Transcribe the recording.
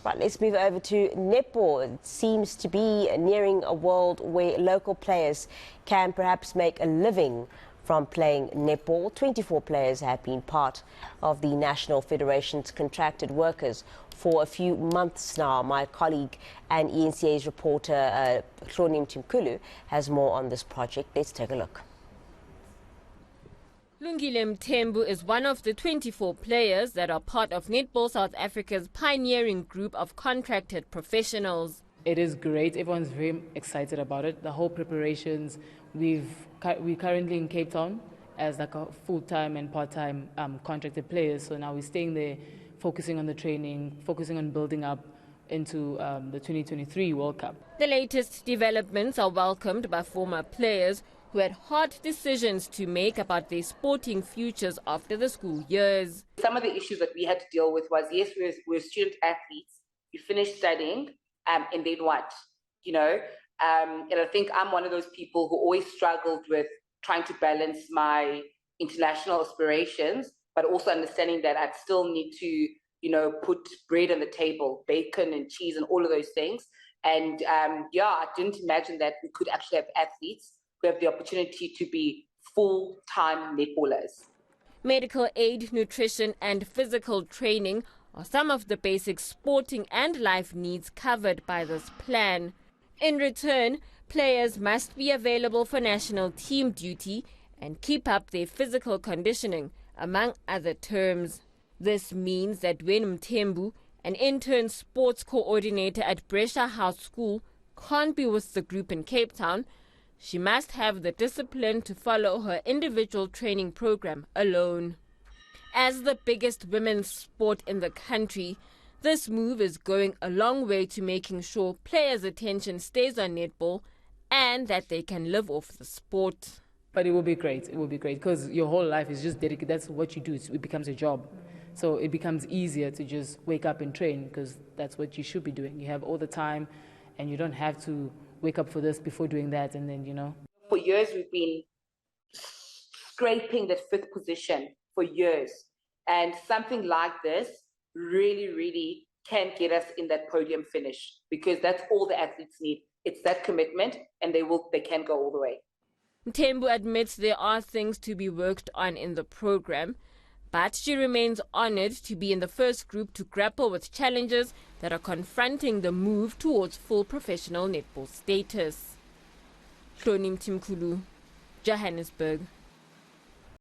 Right, let's move over to netball. It seems to be nearing a world where local players can perhaps make a living from playing netball. 24 players have been part of the National Federation's contracted workers for a few months now. My colleague and eNCA's reporter, Hloni Mtimkulu, has more on this project. Let's take a look. Hloni Mtimkulu is one of the 24 players that are part of Netball South Africa's pioneering group of contracted professionals. It is great. Everyone's very excited about it. The whole preparations. We're currently in Cape Town as like a full-time and part-time contracted players. So now we're staying there, focusing on the training, focusing on building up into the 2023 World Cup. The latest developments are welcomed by former players who had hard decisions to make about their sporting futures after the school years. Some of the issues that we had to deal with was, yes, we're student athletes, you finish studying, and then what? You know, and I think I'm one of those people who always struggled with trying to balance my international aspirations, but also understanding that I'd still need to, you know, put bread on the table, bacon and cheese and all of those things. And yeah, I didn't imagine that we could actually have athletes who have the opportunity to be full-time netballers. Medical aid, nutrition and physical training are some of the basic sporting and life needs covered by this plan. In return, players must be available for national team duty and keep up their physical conditioning, among other terms. This means that when Mtimkulu, an intern sports coordinator at Brescia House School, can't be with the group in Cape Town, she must have the discipline to follow her individual training program alone. As the biggest women's sport in the country, this move is going a long way to making sure players' attention stays on netball and that they can live off the sport. But it will be great. It will be great because your whole life is just dedicated. That's what you do. It becomes a job. So it becomes easier to just wake up and train because that's what you should be doing. You have all the time and you don't have to wake up for this before doing that and then, you know. For years, we've been scraping that fifth position for years. And something like this really, really can get us in that podium finish because that's all the athletes need. It's that commitment and they can go all the way. Mtimkulu admits there are things to be worked on in the program, but she remains honored to be in the first group to grapple with challenges that are confronting the move towards full professional netball status. Hloni Mtimkulu, Johannesburg.